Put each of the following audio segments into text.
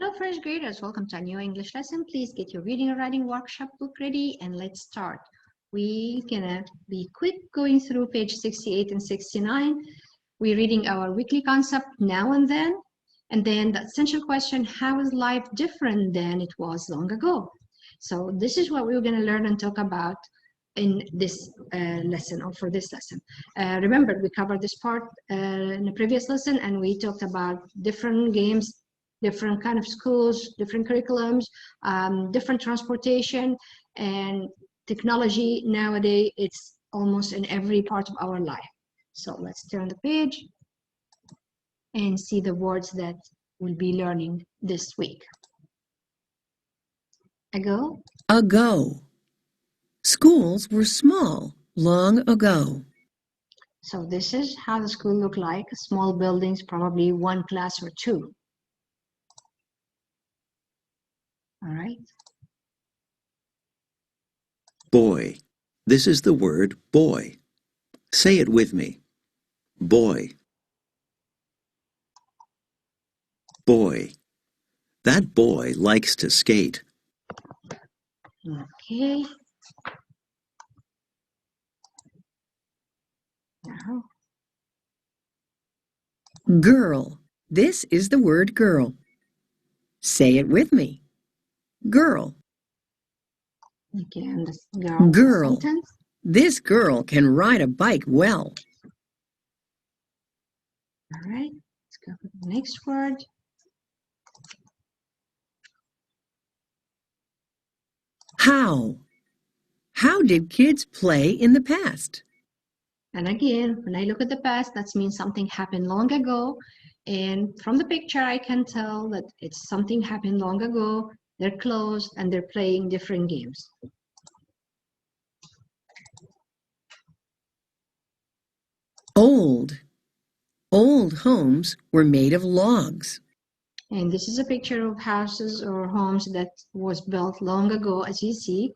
Hello first graders, welcome to a new English lesson. Please get your reading and writing workshop book ready and let's start. We're gonna be quick going through page 68 and 69. We're reading our weekly concept now and then the essential question, how is life different than it was long ago? So this is what we're gonna learn and talk about in this lesson or for this lesson. Remember, we covered this part in the previous lesson and we talked about different games, different kind of schools, different curriculums, different transportation, and technology nowadays, it's almost in every part of our life. So let's turn the page and see the words that we'll be learning this week. Ago. Ago. Schools were small long ago. So this is how the school looked like. Small buildings, probably one class or two. All right. Boy. This is the word boy. Say it with me. Boy. Boy. That boy likes to skate. Okay. Now. Girl. This is the word girl. Say it with me. Girl. Again, this Girl. Sentence. This girl can ride a bike well. All right, let's go for the next word. How? How did kids play in the past? And again, when I look at the past, that means something happened long ago. And from the picture, I can tell that it's something happened long ago. They're close and they're playing different games. Old. Old homes were made of logs. And this is a picture of houses or homes that was built long ago, as you see,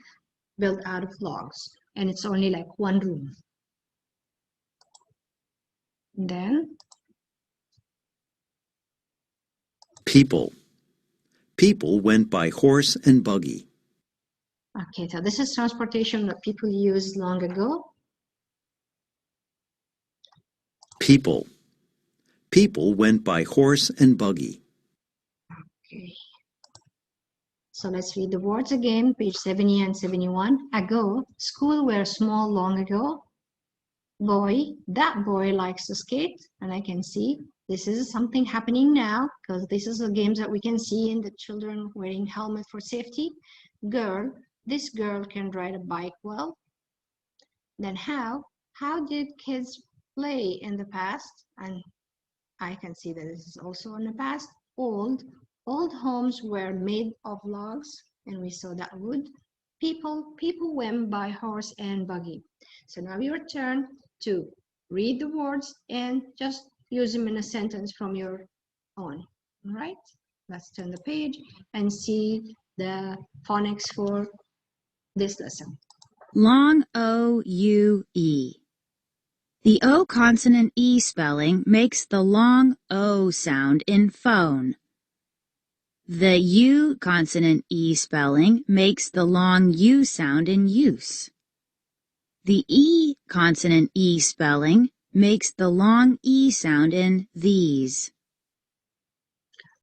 built out of logs. And it's only like one room. And then People. People went by horse and buggy. okay, so this is transportation that people used long ago. People. People went by horse and buggy. Okay. So let's read the words again, page 70 and 71. Ago, school were small long ago. Boy, that boy likes to skate. And I can see this is something happening now because this is the games that we can see in the children wearing helmet for safety. Girl, this girl can ride a bike well. Then how did kids play in the past? And I can see that this is also in the past. Old homes were made of logs, and we saw that wood. People went by horse and buggy. So now your turn to read the words and just use them in a sentence from your own. All right, let's turn the page and see the phonics for this lesson. Long O-U-E. The O consonant E spelling makes the long O sound in phone. The U consonant E spelling makes the long U sound in use. The E consonant E spelling makes the long E sound in these.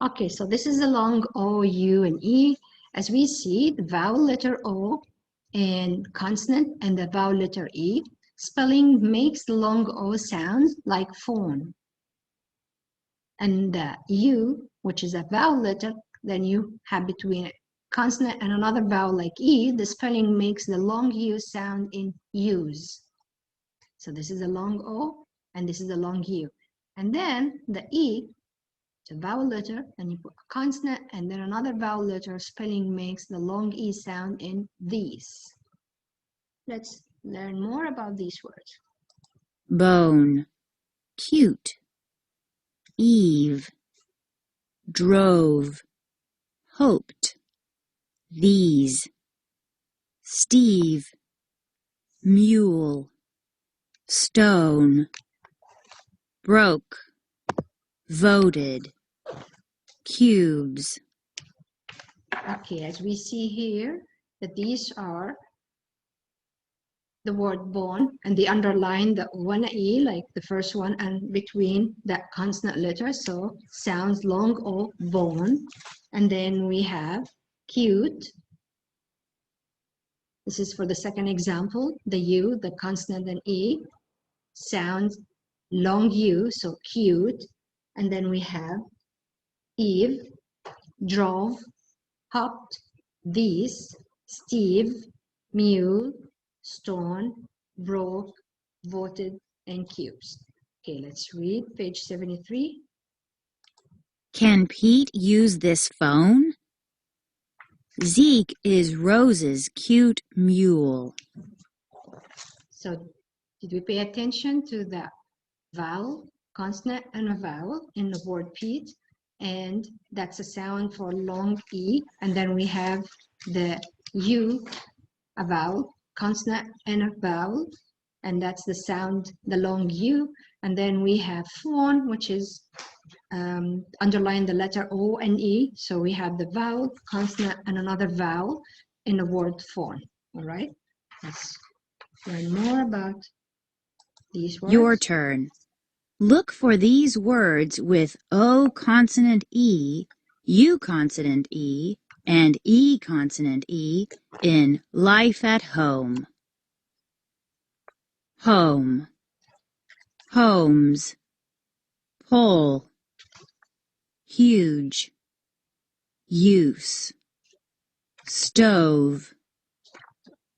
Okay, so this is the long O, U, and E. As we see, the vowel letter O and consonant and the vowel letter E spelling makes the long O sound like phone. And the U, which is a vowel letter, then you have between a consonant and another vowel like E, the spelling makes the long U sound in use. So this is the long O and this is the long U. And then the E, it's a vowel letter, and you put a consonant and then another vowel letter, spelling makes the long E sound in these. Let's learn more about these words. Bone. Cute. Eve. Drove. Hoped. These. Steve. Mule. Stone. Broke. Voted. Cubes. Okay, as we see here, that these are the word born, and they underline the O and E, like the first one, and between that consonant letter, so sounds long O, born. And then we have cute. This is for the second example, the U, the consonant and E, sounds long U, so cute. And then we have Eve, drove, hopped, these, Steve, mule, stone, broke, voted, and cubes. Okay, let's read page 73. Can Pete use this phone? Zeke is Rose's cute mule. So did we pay attention to the vowel, consonant, and a vowel in the word Pete? And that's a sound for long E. And then we have the U, a vowel, consonant, and a vowel. And that's the sound, the long U. And then we have phone, which is underline the letter O and E. So we have the vowel, consonant, and another vowel in the word phone. All right, let's learn more about these words. Your turn. Look for these words with O consonant E, U consonant E, and E consonant E in Life at Home. Home, homes, pole, huge, use, stove,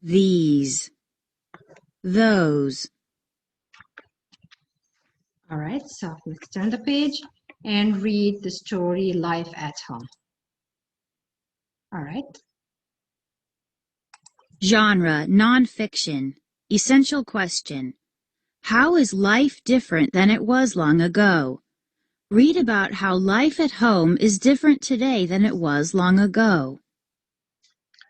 these, those. All right, so let's turn the page and read the story Life at Home. All right. Genre, nonfiction. Essential question. How is life different than it was long ago? Read about how life at home is different today than it was long ago.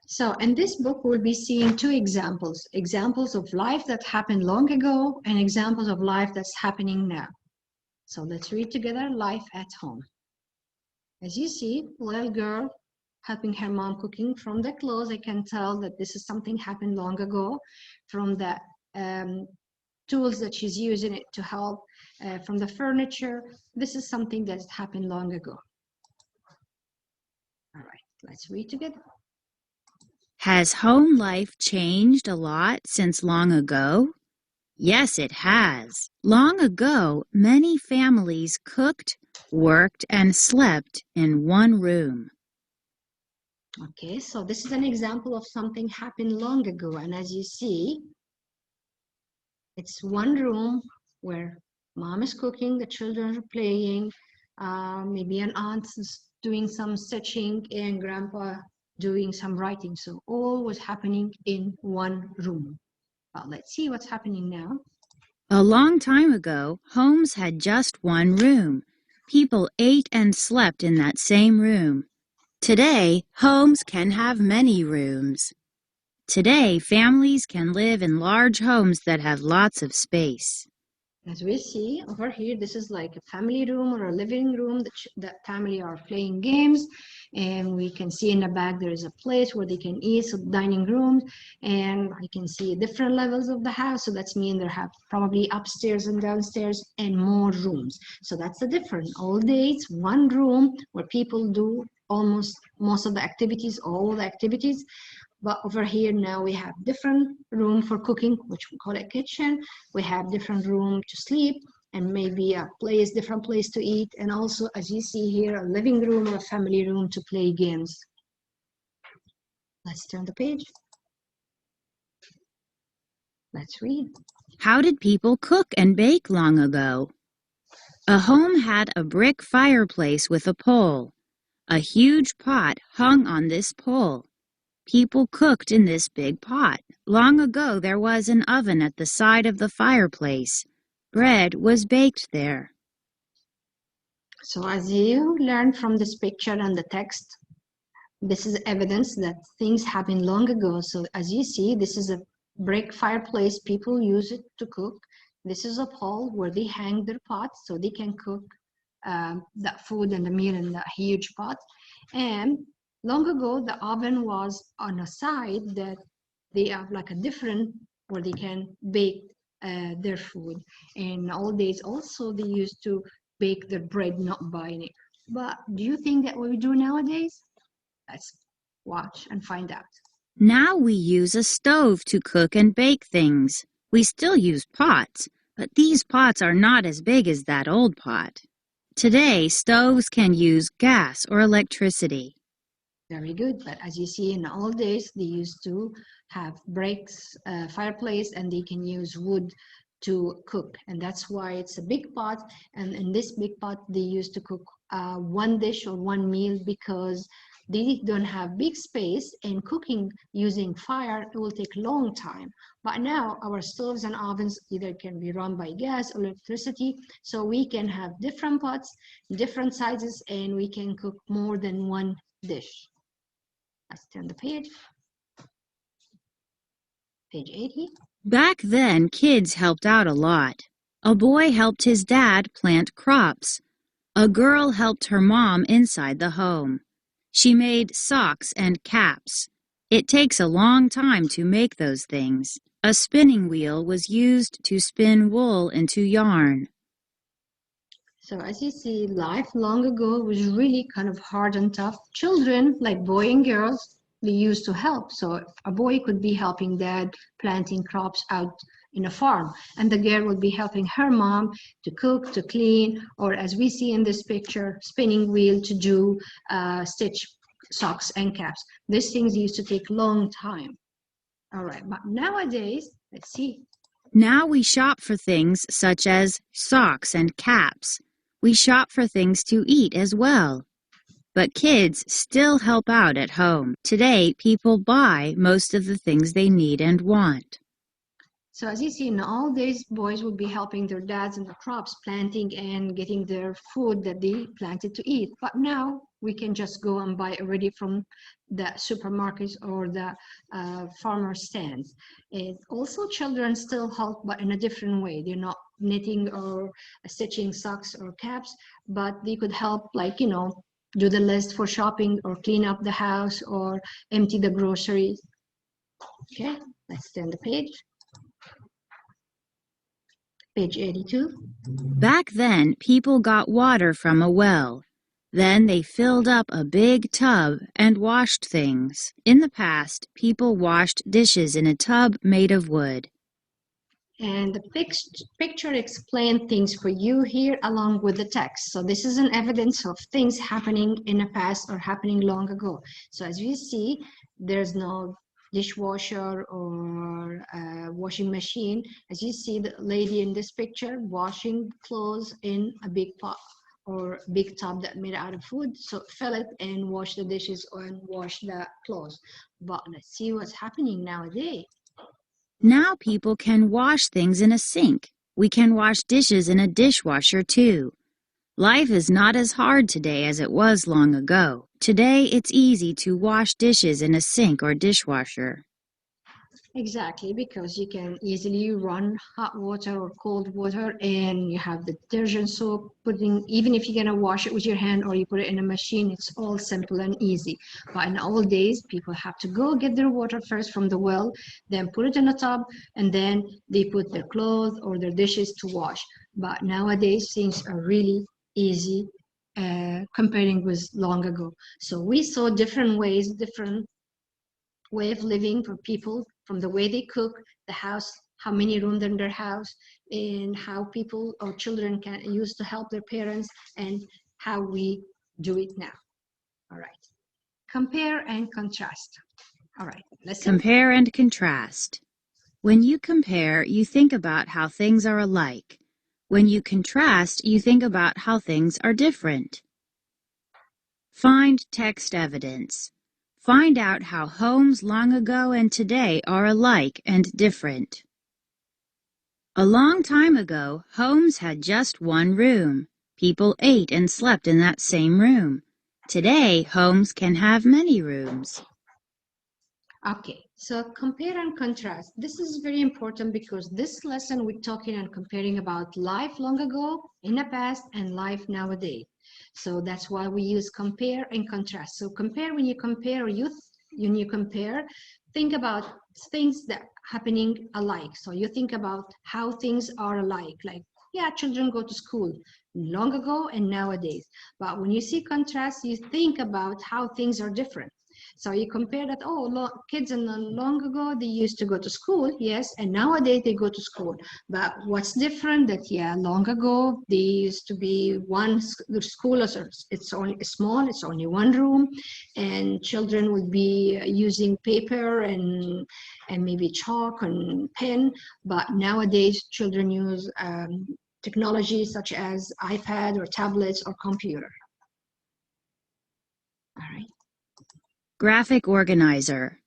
So in this book, we'll be seeing two examples. Examples of life that happened long ago and examples of life that's happening now. So let's read together Life at Home. As you see, little girl helping her mom cooking. From the clothes, I can tell that this is something happened long ago. From the tools that she's using it to help, from the furniture, this is something that happened long ago. All right, let's read together. Has home life changed a lot since long ago? Yes, it has. Long ago, many families cooked, worked, and slept in one room. Okay, so this is an example of something happened long ago. And as you see, it's one room where mom is cooking, the children are playing, maybe an aunt is doing some stitching, and grandpa doing some writing. So all was happening in one room. Well, let's see what's happening now. A long time ago, homes had just one room. People ate and slept in that same room. Today, homes can have many rooms. Today, families can live in large homes that have lots of space. As we see over here, this is like a family room or a living room that family are playing games. And we can see in the back there is a place where they can eat, so dining room. And I can see different levels of the house. So that's mean they have probably upstairs and downstairs and more rooms. So that's the difference. All day it's one room where people do almost most of the activities, all the activities. But over here now we have different room for cooking, which we call it kitchen. We have different room to sleep, and maybe a place, different place to eat. And also, as you see here, a living room or a family room to play games. Let's turn the page. Let's read. How did people cook and bake long ago? A home had a brick fireplace with a pole. A huge pot hung on this pole. People cooked in this big pot. Long ago, there was an oven at the side of the fireplace. Bread was baked there. So as you learn from this picture and the text, this is evidence that things happened long ago. So as you see, this is a brick fireplace. People use it to cook. This is a pole where they hang their pots so they can cook that food and the meal in that huge pot. And Long ago, the oven was on a side that they have like a different where they can bake their food. And old days also they used to bake their bread, not buying it. But do you think that what we do nowadays? Let's watch and find out. Now we use a stove to cook and bake things. We still use pots, but these pots are not as big as that old pot. Today, stoves can use gas or electricity. Very good. But as you see, in the old days, they used to have bricks, fireplace, and they can use wood to cook. And that's why it's a big pot. And in this big pot, they used to cook one dish or one meal because they don't have big space, and cooking using fire, it will take long time. But now our stoves and ovens either can be run by gas or electricity, so we can have different pots, different sizes, and we can cook more than one dish. Let's turn the page. Page 80. Back then, kids helped out a lot. A boy helped his dad plant crops. A girl helped her mom inside the home. She made socks and caps. It takes a long time to make those things. A spinning wheel was used to spin wool into yarn. So as you see, life long ago was really kind of hard and tough. Children, like boys and girls, they used to help. So a boy could be helping dad planting crops out in a farm, and the girl would be helping her mom to cook, to clean, or as we see in this picture, spinning wheel to do stitch socks and caps. These things used to take long time. All right, but nowadays, let's see. Now we shop for things such as socks and caps. We shop for things to eat as well. But kids still help out at home. Today, people buy most of the things they need and want. So as you see, in all days, boys would be helping their dads in the crops, planting and getting their food that they planted to eat. But now we can just go and buy already from the supermarkets or the farmer stands. And also children still help, but in a different way. They're not knitting or stitching socks or caps, but they could help, like, do the list for shopping or clean up the house or empty the groceries. Okay, let's turn the page. Page 82. Back then, people got water from a well. Then they filled up a big tub and washed things. In the past, people washed dishes in a tub made of wood. And the picture explains things for you here along with the text. So this is an evidence of things happening in the past or happening long ago. So as you see, there's no dishwasher or washing machine. As you see the lady in this picture washing clothes in a big pot or big tub that made out of food. So fill it and wash the dishes and wash the clothes. But let's see what's happening nowadays. Now people can wash things in a sink. We can wash dishes in a dishwasher too. Life is not as hard today as it was long ago. Today it's easy to wash dishes in a sink or dishwasher. Exactly, because you can easily run hot water or cold water, and you have the detergent soap. Even if you're gonna wash it with your hand or you put it in a machine, it's all simple and easy. But in old days, people have to go get their water first from the well, then put it in a tub, and then they put their clothes or their dishes to wash. But nowadays, things are really easy comparing with long ago. So we saw different ways, different way of living for people, from the way they cook, the house, how many rooms in their house, and how people or children can use to help their parents, and how we do it now. All right. Compare and contrast. All right. Listen. Compare and contrast. When you compare, you think about how things are alike. When you contrast, you think about how things are different. Find text evidence. Find out how homes long ago and today are alike and different. A long time ago, homes had just one room. People ate and slept in that same room. Today, homes can have many rooms. Okay, so compare and contrast. This is very important because this lesson we're talking and comparing about life long ago, in the past, and life nowadays. So that's why we use compare and contrast. So compare, when you compare when you compare, think about things that happening alike. So you think about how things are alike, like, yeah, children go to school long ago and nowadays. But when you see contrast, you think about how things are different. So you compare that, oh, kids in the long ago, they used to go to school, yes, and nowadays they go to school. But what's different that, yeah, long ago, they used to be the school, it's only small, it's only one room, and children would be using paper and maybe chalk and pen. But nowadays, children use technology such as iPad or tablets or computer. All right. Graphic organizer.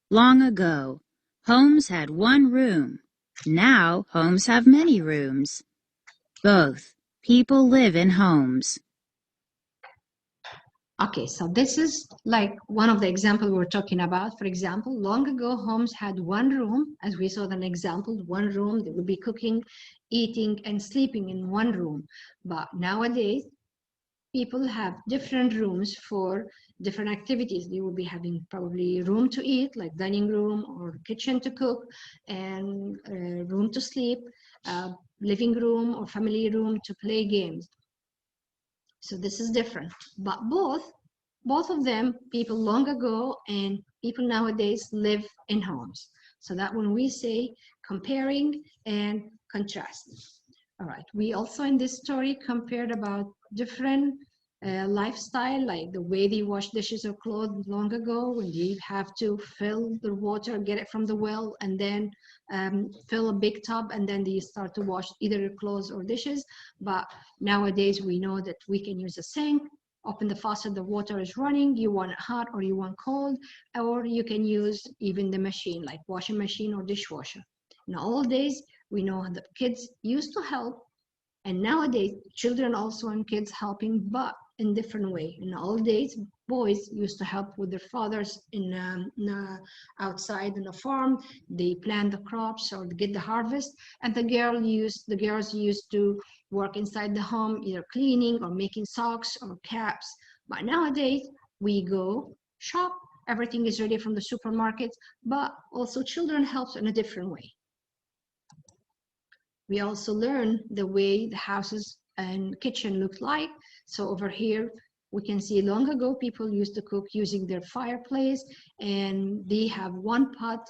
Long ago, homes had one room. Now, homes have many rooms. Both. People live in homes. Okay, so this is like one of the examples we're talking about. For example, long ago, homes had one room, as we saw in an example, one room. They would be cooking, eating, and sleeping in one room. But nowadays, people have different rooms for different activities. They will be having probably room to eat, like dining room or kitchen to cook, and room to sleep, living room or family room to play games. So this is different, but both of them, people long ago and people nowadays live in homes. So that when we say comparing and contrast. All right, we also in this story compared about different lifestyle, like the way they wash dishes or clothes long ago, when they have to fill the water, get it from the well, and then fill a big tub, and then they start to wash either clothes or dishes. But nowadays we know that we can use a sink, open the faucet, the water is running, you want it hot or you want cold, or you can use even the machine, like washing machine or dishwasher. In the old days, we know that kids used to help, and nowadays children also and kids helping, but in different way. In the old days, boys used to help with their fathers outside in the farm. They plant the crops or get the harvest, and the girls used to work inside the home, either cleaning or making socks or caps. But nowadays, we go shop, everything is ready from the supermarket, but also children help in a different way. We also learn the way the houses and kitchen looked like. So over here, we can see long ago people used to cook using their fireplace, and they have one pot.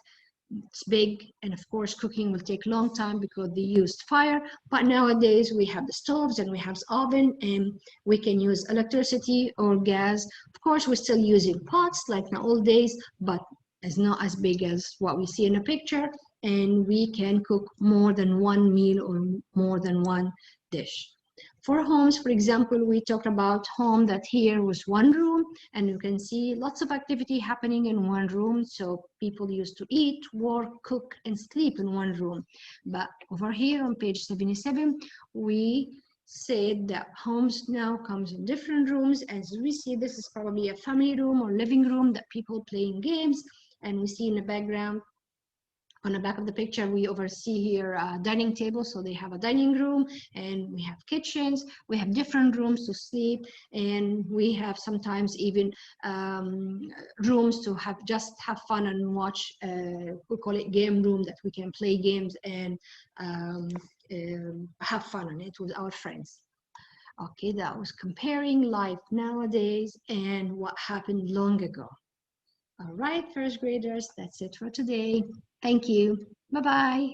It's big, and of course cooking will take a long time because they used fire. But nowadays we have the stoves and we have the oven, and we can use electricity or gas. Of course, we're still using pots like in the old days, but it's not as big as what we see in the picture, and we can cook more than one meal or more than one dish. For homes, for example, we talked about home that here was one room, and you can see lots of activity happening in one room. So people used to eat, work, cook, and sleep in one room. But over here on page 77, we said that homes now comes in different rooms. As we see, this is probably a family room or living room that people playing games. And we see in the background, on the back of the picture, we oversee here a dining table. So they have a dining room, and we have kitchens, we have different rooms to sleep, and we have sometimes even rooms to just have fun and watch. We call it game room, that we can play games and have fun on it with our friends. Okay, that was comparing life nowadays and what happened long ago. All right, first graders, that's it for today. Thank you. Bye-bye.